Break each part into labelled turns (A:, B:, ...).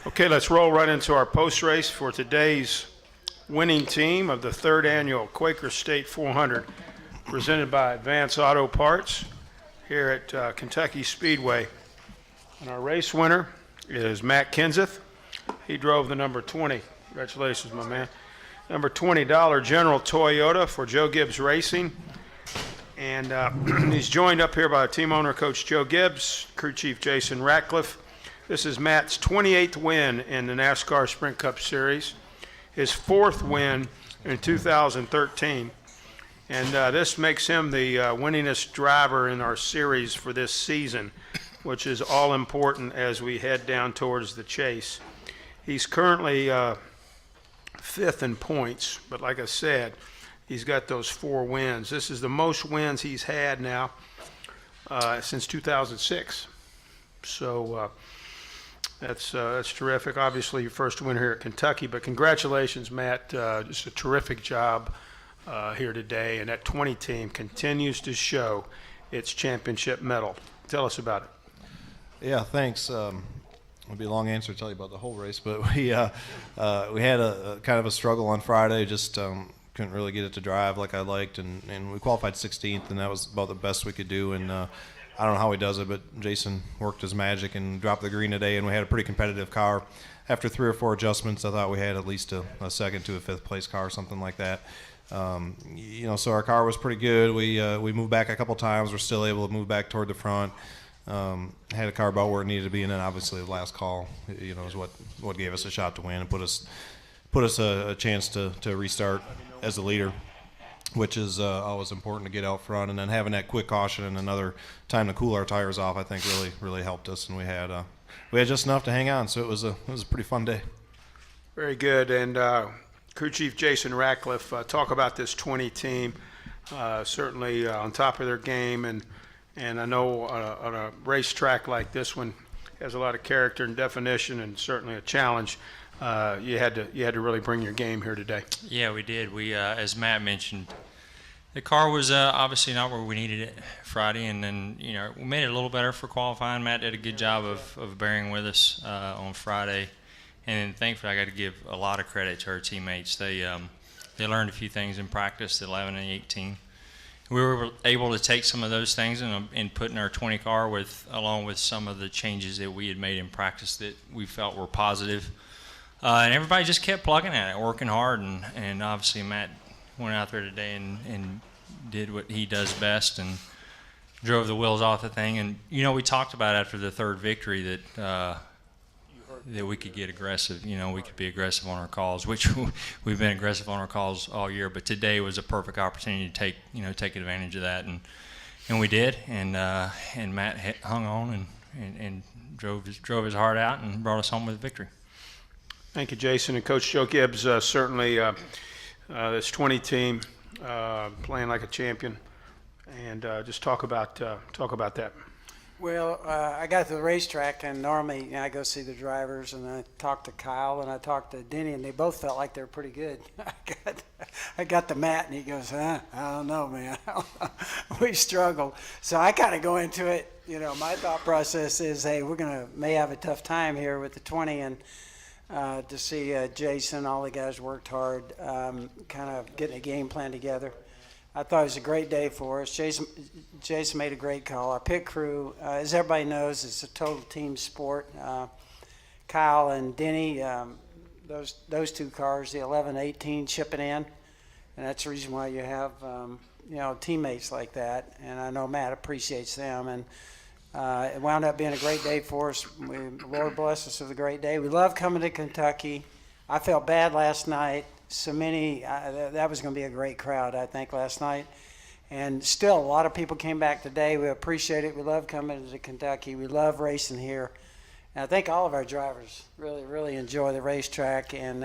A: Okay, let's roll right into our post race for today's winning team of the third annual Quaker State 400, presented by Advance Auto Parts here at Kentucky Speedway. And our race winner is Matt Kenseth. He drove the number 20. Congratulations, my man. Number $20 General Toyota for Joe Gibbs Racing. And he's joined up here by team owner, Coach Joe Gibbs, crew chief Jason Ratcliffe. This is Matt's 28th win in the NASCAR Sprint Cup Series, his 4th win in 2013. And this makes him the winningest driver in our series for this season, which is all important as we head down towards the chase. He's currently 5th in points, but like I said, he's got those 4 wins. This is the most wins he's had now since 2006. So that's terrific. Obviously, your first win here at Kentucky, but congratulations, Matt. Just a terrific job here today, and that 20 team continues to show its championship medal. Tell us about it.
B: Yeah, thanks. It'll be a long answer to tell you about the whole race, but we had a kind of a struggle on Friday. Just couldn't really get it to drive like I liked, and we qualified 16th, and that was about the best we could do. And I don't know how he does it, but Jason worked his magic and dropped the green today, and we had a pretty competitive car. After 3 or 4 adjustments, I thought we had at least a 2nd to a 5th place car, something like that. So our car was pretty good. We moved back a couple times. We're still able to move back toward the front. Had a car about where it needed to be, and then obviously the last call, is what gave us a shot to win and put us a chance to restart as the leader, which is always important to get out front. And then having that quick caution and another time to cool our tires off, I think really helped us. And we had just enough to hang on, so it was a pretty fun day. Very good. And crew chief Jason Ratcliffe, talk about this 20 team. Certainly on top of their game, and I know on a racetrack like this one has a lot of character and definition, and certainly a challenge. You had to really bring your game here today.
C: Yeah, we did. We, as Matt mentioned, the car was obviously not where we needed it Friday, and then we made it a little better for qualifying. Matt did a good job of bearing with us on Friday, and then thankfully I got to give a lot of credit to our teammates. They learned a few things in practice, the 11 and 18. We were able to take some of those things and put in our 20 car along with some of the changes that we had made in practice that we felt were positive. And everybody just kept plugging at it, working hard, and obviously Matt went out there today and did what he does best and drove the wheels off the thing. And we talked about after the 3rd victory that we could get aggressive. We could be aggressive on our calls, which we've been aggressive on our calls all year. But today was a perfect opportunity to take advantage of that, and we did. And Matt hung on and drove his heart out and brought us home with a victory.
A: Thank you, Jason. And Coach Joe Gibbs, certainly this 20 team playing like a champion, and just talk about that.
D: Well, I got to the racetrack, and normally I go see the drivers, and I talked to Kyle and I talked to Denny, and they both felt like they're pretty good. I got to Matt, and he goes, I don't know, man. We struggled. So I kind of go into it, my thought process is, hey, may have a tough time here with the 20, and to see Jason, all the guys worked hard, kind of getting a game plan together. I thought it was a great day for us. Jason made a great call. Our pit crew, as everybody knows, it's a total team sport. Kyle and Denny, those 2 cars, the 11, 18, chipping in, and that's the reason why you have teammates like that. And I know Matt appreciates them, and it wound up being a great day for us. Lord bless us with a great day. We love coming to Kentucky. I felt bad last night. So many, that was going to be a great crowd, I think, last night. And still, a lot of people came back today. We appreciate it. We love coming to Kentucky. We love racing here. And I think all of our drivers really, really enjoy the racetrack and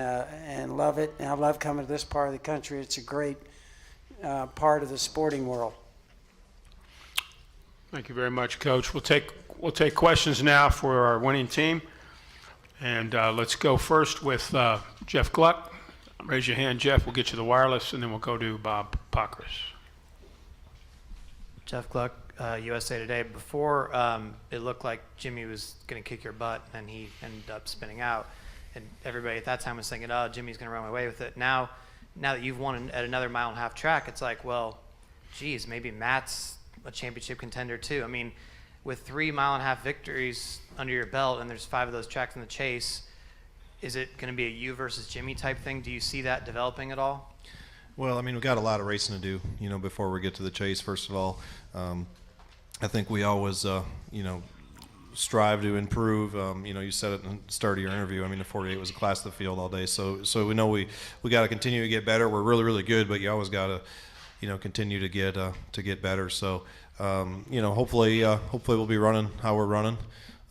D: love it. And I love coming to this part of the country. It's a great part of the sporting world.
A: Thank you very much, Coach. We'll take questions now for our winning team. And let's go first with Jeff Gluck. Raise your hand, Jeff. We'll get you the wireless, and then we'll go to Bob Pockris.
E: Jeff Gluck, USA Today. Before, it looked like Jimmy was going to kick your butt, and he ended up spinning out. And everybody at that time was thinking, oh, Jimmy's going to run away with it. Now that you've won at another mile-and-a-half track, it's like, well, geez, maybe Matt's a championship contender too. I mean, with 3 mile-and-a-half victories under your belt, and there's 5 of those tracks in the chase, is it going to be a you versus Jimmy type thing? Do you see that developing at all?
B: Well, I mean, we've got a lot of racing to do, before we get to the chase, first of all. I think we always, strive to improve. You said it in the start of your interview. I mean, the 48 was a class of the field all day. So we know we got to continue to get better. We're really, really good, but you always got to, continue to get better. So, hopefully we'll be running how we're running,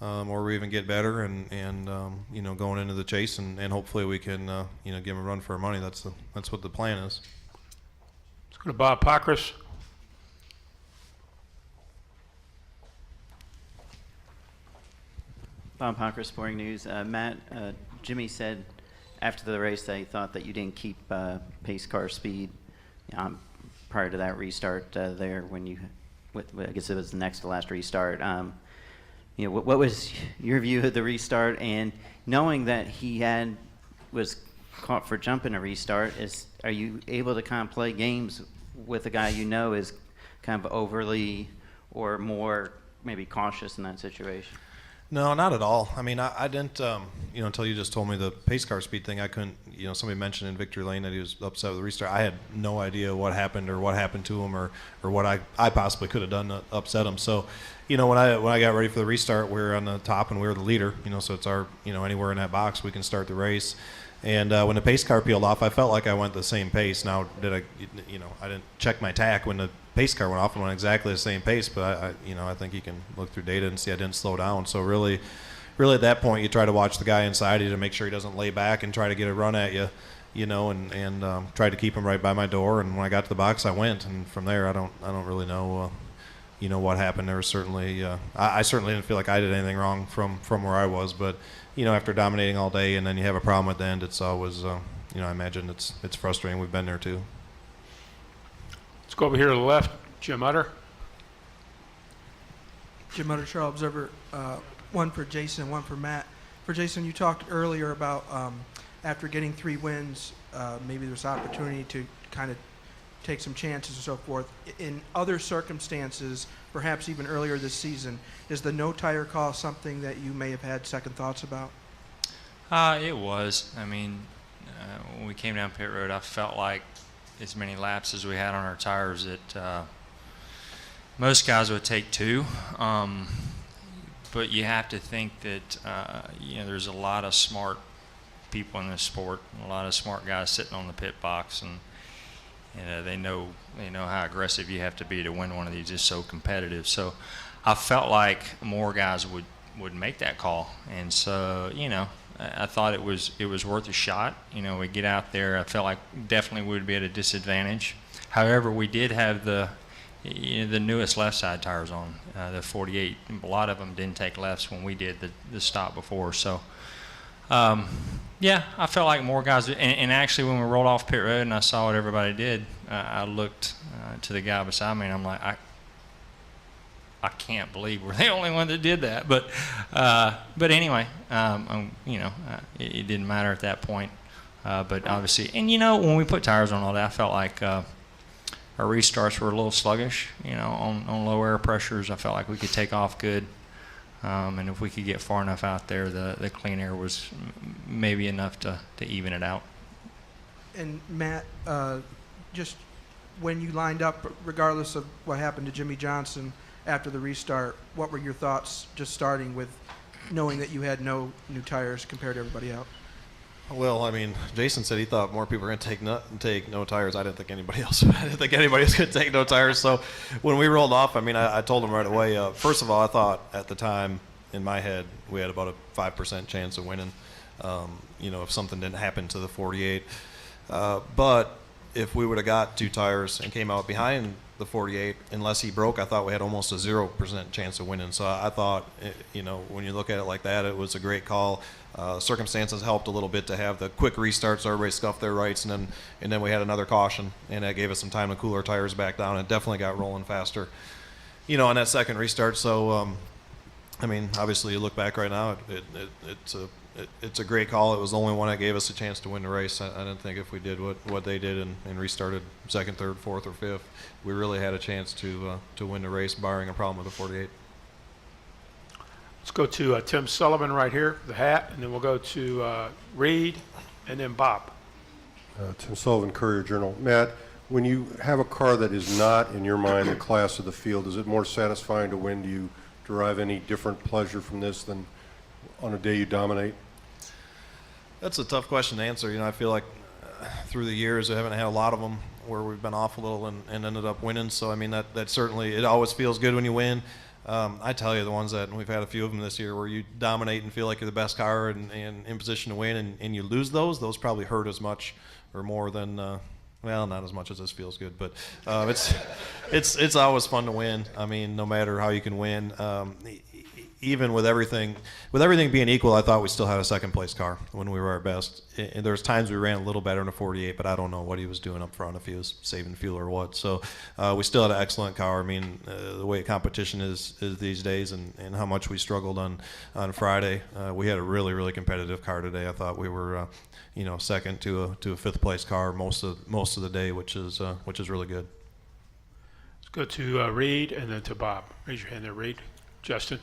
B: or we even get better and going into the chase, and hopefully we can, give them a run for our money. That's what the plan is.
A: Let's go to Bob Pockris.
F: Bob Hocker, Sporting News. Matt, Jimmy said after the race that he thought that you didn't keep pace car speed prior to that restart there when I guess it was the next to last restart. What was your view of the restart, and knowing that he was caught for jumping a restart, are you able to kind of play games with a guy is kind of overly or more maybe cautious in that situation?
B: No, not at all. I mean, I didn't, until you just told me the pace car speed thing, I couldn't, somebody mentioned in Victory Lane that he was upset with the restart. I had no idea what happened or what happened to him or what I possibly could have done to upset him. So, when I got ready for the restart, we were on the top and we were the leader, so it's our, anywhere in that box we can start the race. And when the pace car peeled off, I felt like I went the same pace. Now, I didn't check my tack when the pace car went off and went exactly the same pace, but I think you can look through data and see I didn't slow down. So really at that point, you try to watch the guy inside you to make sure he doesn't lay back and try to get a run at you, and try to keep him right by my door. And when I got to the box, I went, and from there, I don't really know, what happened. There was certainly, I certainly didn't feel like I did anything wrong from where I was, but after dominating all day and then you have a problem at the end, it's always, I imagine it's frustrating. We've been there too.
A: Let's go over here to the left. Jim Utter.
G: Jim Utter, Charles Observer. One for Jason and one for Matt. For Jason, you talked earlier about after getting 3 wins, maybe there's opportunity to kind of take some chances and so forth. In other circumstances, perhaps even earlier this season, is the no tire call something that you may have had second thoughts about?
C: It was. I mean, when we came down pit road, I felt like as many laps as we had on our tires that most guys would take 2. But you have to think that there's a lot of smart people in this sport, a lot of smart guys sitting on the pit box, and they know how aggressive you have to be to win one of these. It's so competitive. So I felt like more guys would make that call, and so I thought it was worth a shot. We get out there. I felt like definitely we would be at a disadvantage. However, we did have the newest left side tires on, the 48. A lot of them didn't take lefts when we did the stop before. So, I felt like more guys. And actually, when we rolled off pit road and I saw what everybody did, I looked to the guy beside me and I'm like, I can't believe we're the only one that did that. But anyway, it didn't matter at that point. But obviously, and when we put tires on all that, I felt like our restarts were a little sluggish. On low air pressures, I felt like we could take off good. And if we could get far enough out there, the clean air was maybe enough to even it out.
G: And Matt, just when you lined up, regardless of what happened to Jimmy Johnson after the restart, what were your thoughts just starting with knowing that you had no new tires compared to everybody else?
B: Well, I mean, Jason said he thought more people were going to take no tires. I didn't think anybody else. I didn't think anybody was going to take no tires. So when we rolled off, I mean, I told him right away. First of all, I thought at the time in my head we had about a 5% chance of winning. If something didn't happen to the 48. But if we would have got 2 tires and came out behind the 48, unless he broke, I thought we had almost a 0% chance of winning. So I thought, when you look at it like that, it was a great call. Circumstances helped a little bit to have the quick restarts, so everybody scuffed their rights, and then we had another caution, and that gave us some time to cool our tires back down. It definitely got rolling faster. on that second restart. So, I mean, obviously, you look back right now, it's a great call. It was the only one that gave us a chance to win the race. I didn't think if we did what they did and restarted second, third, fourth, or fifth, we really had a chance to win the race, barring a problem with the 48.
A: Let's go to Tim Sullivan right here, the hat, and then we'll go to Reed, and then Bob.
H: Tim Sullivan, Courier-Journal. Matt, when you have a car that is not, in your mind, the class of the field, is it more satisfying to win? Do you derive any different pleasure from this than on a day you dominate?
B: That's a tough question to answer. I feel like through the years, I haven't had a lot of them where we've been off a little and ended up winning. So, I mean, that certainly, it always feels good when you win. I tell you, the ones that, and we've had a few of them this year, where you dominate and feel like you're the best car and in position to win, and you lose those probably hurt as much or more than, well, not as much as this feels good, but it's always fun to win. I mean, no matter how you can win. Even with everything being equal, I thought we still had a second place car when we were our best. And there was times we ran a little better in a 48, but I don't know what he was doing up front, if he was saving fuel or what. So we still had an excellent car. I mean, the way competition is these days, and how much we struggled on Friday, we had a really, really competitive car today. I thought we were second to a fifth place car most of the day, which is really good.
A: Let's go to Reed and then to Bob. Raise your hand there, Reed. Justin.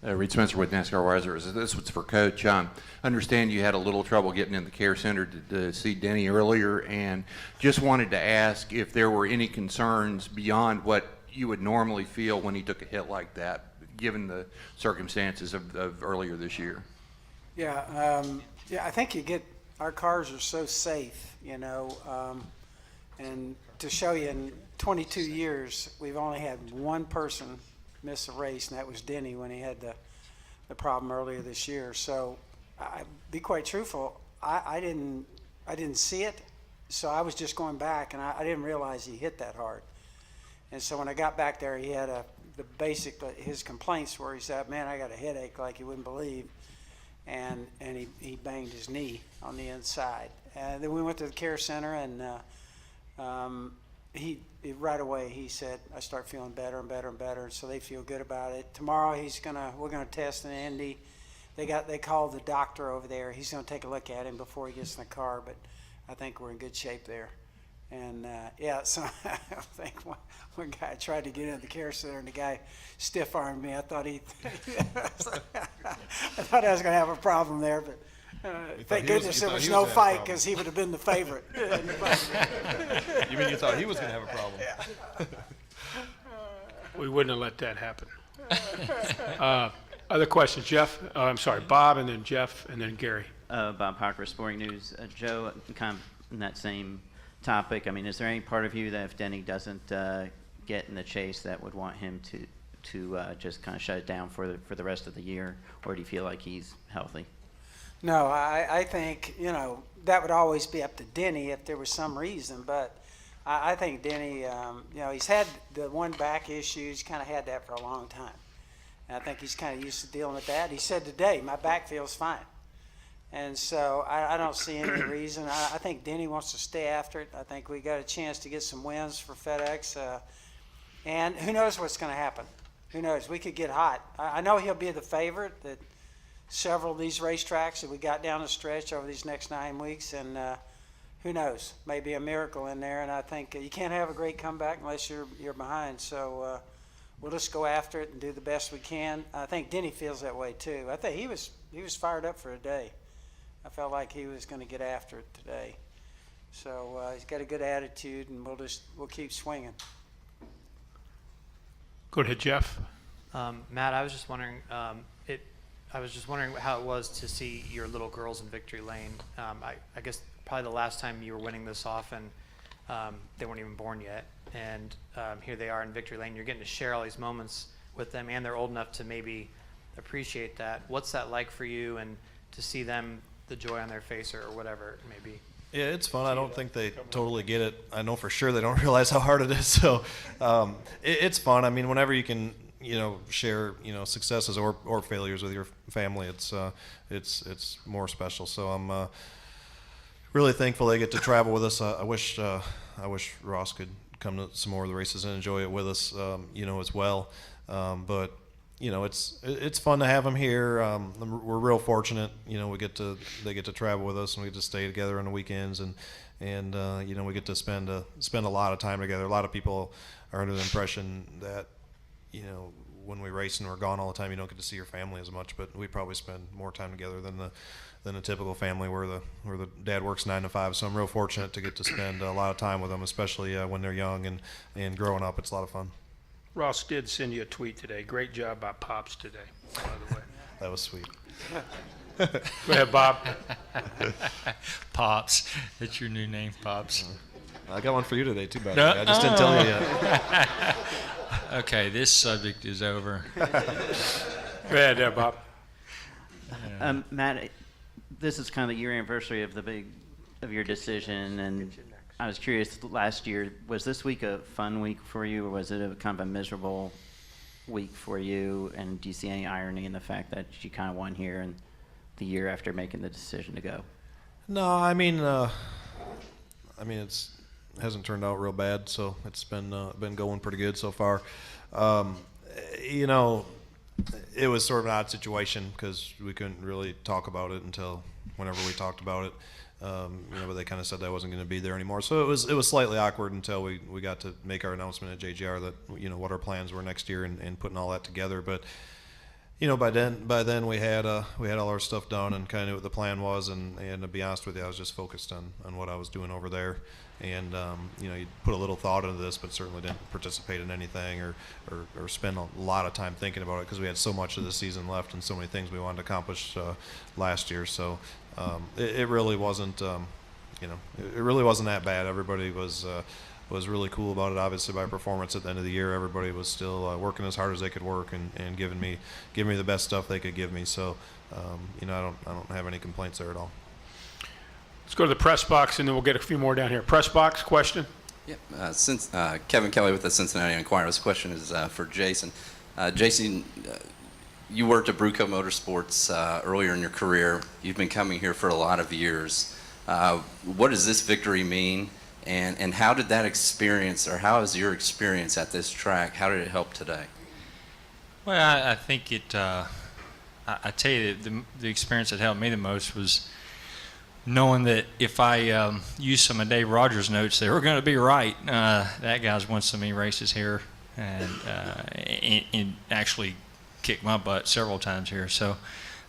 I: Reed Spencer with NASCAR Wires. This was for Coach. I understand you had a little trouble getting in the care center to see Denny earlier, and just wanted to ask if there were any concerns beyond what you would normally feel when he took a hit like that, given the circumstances of earlier this year.
D: Yeah, I think our cars are so safe, and to show you, in 22 years, we've only had one person miss a race, and that was Denny when he had the problem earlier this year. So, be quite truthful, I didn't see it, so I was just going back, and I didn't realize he hit that hard. And so when I got back there, he had his complaints were, he said, "Man, I got a headache like you wouldn't believe," and he banged his knee on the inside. And then we went to the care center, and he right away he said, "I start feeling better and better and better." So they feel good about it. Tomorrow we're gonna test in Indy. They called the doctor over there. He's gonna take a look at him before he gets in the car. But I think we're in good shape there. And so I think one guy tried to get into the care center, and the guy stiff-armed me. I thought I thought I was gonna have a problem there, but. Thank goodness there was no fight, because he would have been the favorite.
B: You mean you thought he was going to have a problem?
A: We wouldn't have let that happen. Other questions, Jeff? I'm sorry, Bob, and then Jeff, and then Gary.
F: Bob Parker, Sporting News. Joe, kind of in that same topic, I mean, is there any part of you that if Denny doesn't get in the chase, that would want him to just kind of shut it down for the rest of the year, or do you feel like he's healthy?
D: No, I think, that would always be up to Denny if there was some reason. But I think Denny, he's had the one back issue. He's kind of had that for a long time. And I think he's kind of used to dealing with that. He said today, "My back feels fine." And so I don't see any reason. I think Denny wants to stay after it. I think we got a chance to get some wins for FedEx. And who knows what's going to happen. Who knows? We could get hot. I know he'll be the favorite that several of these racetracks that we got down the stretch over these next 9 weeks, and who knows, maybe a miracle in there. And I think you can't have a great comeback unless you're behind. So we'll just go after it and do the best we can. I think Denny feels that way too. I think he was fired up for today. I felt like he was going to get after it today. So he's got a good attitude, and we'll keep swinging.
A: Go ahead, Jeff.
E: Matt, I was just wondering. I was just wondering how it was to see your little girls in victory lane. I guess probably the last time you were winning this often, they weren't even born yet. And here they are in victory lane. You're getting to share all these moments with them, and they're old enough to maybe appreciate that. What's that like for you, and to see them, the joy on their face or whatever it may be?
B: Yeah, it's fun. I don't think they totally get it. I know for sure they don't realize how hard it is. So it's fun. I mean, whenever you can share successes or failures with your family, it's more special. So I'm really thankful they get to travel with us. I wish Ross could come to some more of the races and enjoy it with us, as well. But it's fun to have them here. We're real fortunate. They get to travel with us, and we get to stay together on the weekends, and we get to spend a lot of time together. A lot of people are under the impression that when we race and we're gone all the time, you don't get to see your family as much. But we probably spend more time together than a typical family where the dad works 9 to 5. So I'm real fortunate to get to spend a lot of time with them, especially when they're young and growing up. It's a lot of fun.
A: Ross did send you a tweet today. Great job by Pops today, by the way.
B: That was sweet.
A: Go ahead, Bob.
C: Pops. That's your new name, Pops.
B: I got one for you today too, buddy.
C: No.
B: I just didn't tell you yet.
C: Okay, this subject is over.
A: Go ahead, Bob.
F: Matt, this is kind of the year anniversary of your decision, and I was curious, last year, was this week a fun week for you, or was it a kind of a miserable week for you? And do you see any irony in the fact that you kind of won here and the year after making the decision to go?
B: No, it hasn't turned out real bad, so it's been going pretty good so far. It was sort of an odd situation because we couldn't really talk about it until whenever we talked about it. But they kind of said that I wasn't going to be there anymore. So it was slightly awkward until we got to make our announcement at JGR that what our plans were next year and putting all that together. But by then we had all our stuff done and kind of knew what the plan was. And to be honest with you, I was just focused on what I was doing over there. And you put a little thought into this, but certainly didn't participate in anything or spend a lot of time thinking about it because we had so much of the season left and so many things we wanted to accomplish last year. So it really wasn't, it really wasn't that bad. Everybody was really cool about it. Obviously, by performance at the end of the year, everybody was still working as hard as they could work and giving me the best stuff they could give me. So I don't have any complaints there at all.
A: Let's go to the press box, and then we'll get a few more down here. Press box, question?
J: Yep. Since Kevin Kelly with the Cincinnati Enquirer. This question is for Jason. Jason, you worked at Bruco Motorsports earlier in your career. You've been coming here for a lot of years. What does this victory mean, and how did that experience, or how is your experience at this track, how did it help today?
C: Well, I think it. I tell you, the experience that helped me the most was knowing that if I used some of Dave Rogers' notes, they were going to be right. That guy's won so many races here, and actually kicked my butt several times here. So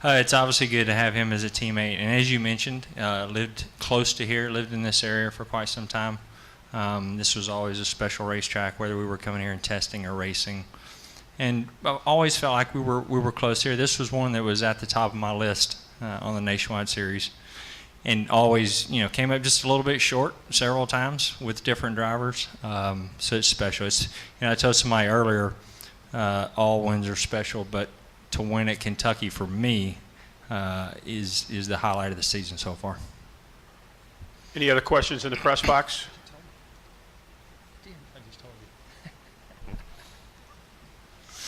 C: it's obviously good to have him as a teammate. And as you mentioned, lived close to here, lived in this area for quite some time. This was always a special racetrack, whether we were coming here and testing or racing. And I always felt like we were close here. This was one that was at the top of my list on the Nationwide Series. And always, came up just a little bit short several times with different drivers. So it's special. It's, I told somebody earlier, all wins are special, but to win at Kentucky for me is the highlight of the season so far.
A: Any other questions in the press box?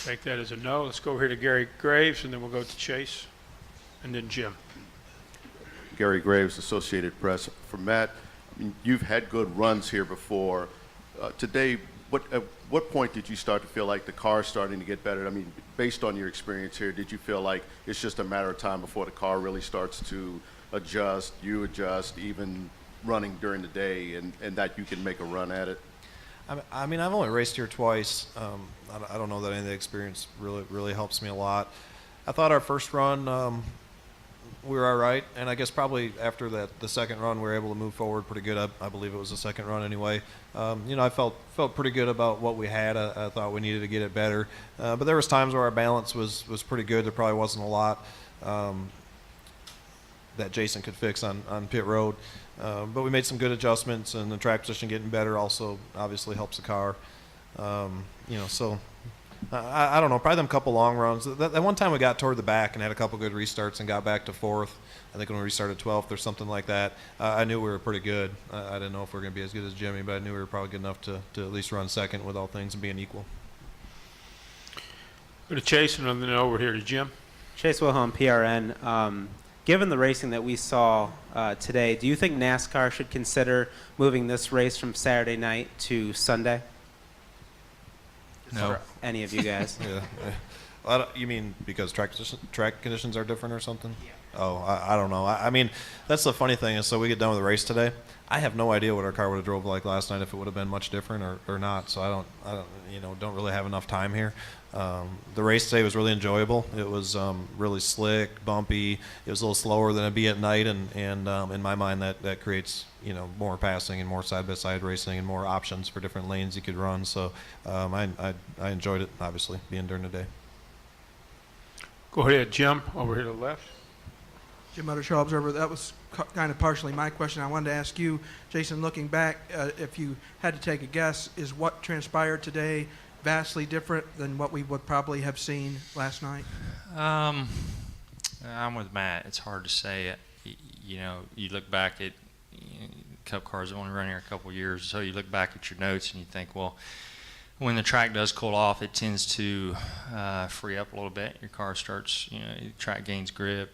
A: Take that as a no. Let's go over here to Gary Graves, and then we'll go to Chase, and then Jim.
K: Gary Graves, Associated Press. For Matt, you've had good runs here before. Today, at what point did you start to feel like the car's starting to get better? I mean, based on your experience here, did you feel like it's just a matter of time before the car really starts to adjust, you adjust, even running during the day, and that you can make a run at it?
B: I mean, I've only raced here twice. I don't know that any of the experience really helps me a lot. I thought our first run, we were all right, and I guess probably after the second run we were able to move forward pretty good. I believe it was the second run anyway. I felt pretty good about what we had. I thought we needed to get it better, but there was times where our balance was pretty good. There probably wasn't a lot that Jason could fix on pit road, but we made some good adjustments, and the track position getting better also obviously helps the car. So I don't know, probably them couple long runs. That one time we got toward the back and had a couple good restarts and got back to fourth. I think when we restarted 12th or something like that, I knew we were pretty good. I didn't know if we were going to be as good as Jimmy, but I knew we were probably good enough to at least run second with all things being equal.
A: Go to Chase, and then over here to Jim.
L: Chase Wilhelm, PRN. Given the racing that we saw today, do you think NASCAR should consider moving this race from Saturday night to Sunday?
C: No.
L: For any of you guys?
B: Yeah. You mean because track conditions are different or something? Yeah. Oh, I don't know. I mean, that's the funny thing is, so we get done with the race today. I have no idea what our car would have drove like last night, if it would have been much different or not. So I don't really have enough time here. The race today was really enjoyable. It was really slick, bumpy. It was a little slower than it'd be at night, and in my mind that creates more passing and more side-by-side racing and more options for different lanes you could run. So I enjoyed it, obviously, being during the day.
A: Go ahead, Jim, over here to the left.
G: Jim Utter, Charles Observer. That was kind of partially my question. I wanted to ask you, Jason, looking back, if you had to take a guess, is what transpired today vastly different than what we would probably have seen last night?
C: I'm with Matt. It's hard to say. You look back at Cup cars that only run here a couple years, so you look back at your notes and you think, well, when the track does cool off, it tends to free up a little bit. Your car starts, the track gains grip.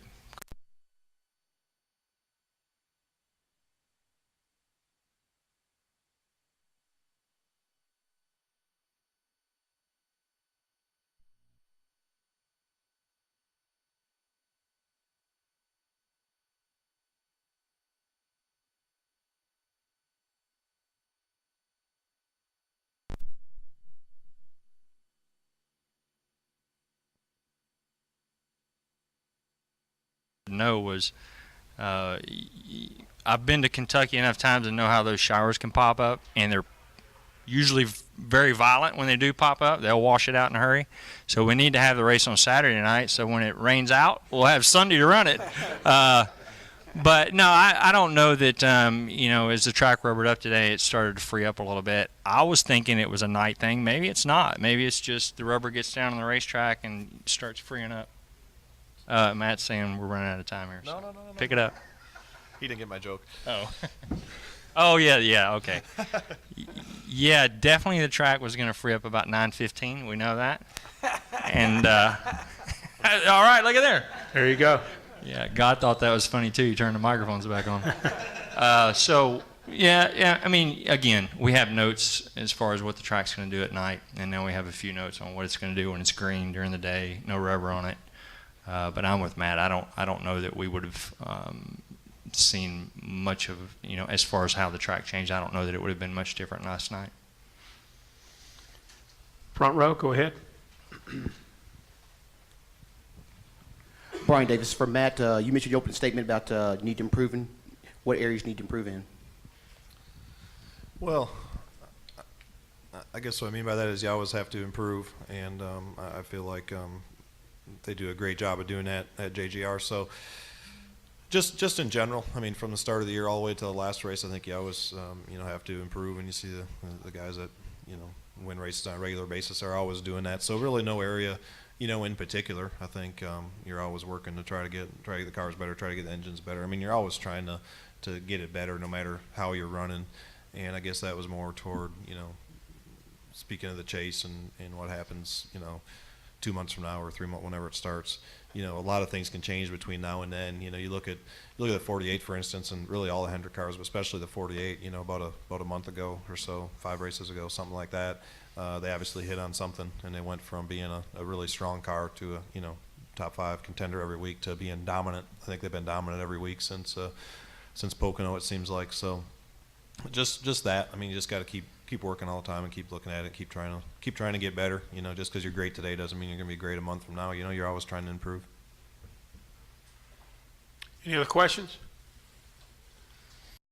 C: Know was I've been to Kentucky enough times to know how those showers can pop up, and they're usually very violent when they do pop up. They'll wash it out in a hurry. So we need to have the race on Saturday night, so when it rains out, we'll have Sunday to run it. But no, I don't know that, as the track rubbered up today, it started to free up a little bit. I was thinking it was a night thing. Maybe it's not. Maybe it's just the rubber gets down on the racetrack and starts freeing up. Matt's saying we're running out of time here. So
B: No.
C: Pick it up.
B: He didn't get my joke.
C: Oh. Oh, yeah, okay. Yeah, definitely the track was going to free up about 9:15. We know that. And, all right, look at there.
A: There you go.
C: Yeah, God thought that was funny, too. You turned the microphones back on. Yeah, I mean, again, we have notes as far as what the track's going to do at night, and then we have a few notes on what it's going to do when it's green during the day, no rubber on it. But I'm with Matt. I don't know that we would have seen much of, as far as how the track changed. I don't know that it would have been much different last night.
A: Front row, go ahead.
M: Brian Davis for Matt. You mentioned your opening statement about need to improve in. What areas need to improve in?
B: Well, I guess what I mean by that is you always have to improve, and I feel like they do a great job of doing that at JGR. So just in general, I mean, from the start of the year all the way to the last race, I think you always have to improve, and you see the guys that win races on a regular basis are always doing that. So really no area in particular. I think you're always working to try to get the cars better, try to get the engines better. I mean, you're always trying to get it better no matter how you're running. And I guess that was more toward, speaking of the chase and what happens, 2 months from now or 3 months, whenever it starts. A lot of things can change between now and then. You look at the 48, for instance, and really all the Hendrick cars, but especially the 48, about a month ago or so, 5 races ago, something like that. They obviously hit on something, and they went from being a really strong car to a, top 5 contender every week to being dominant. I think they've been dominant every week since Pocono, it seems like. So just that. I mean, you just got to keep working all the time and keep looking at it, keep trying to get better. Just because you're great today doesn't mean you're going to be great a month from now. You're always trying to improve.
A: Any other questions?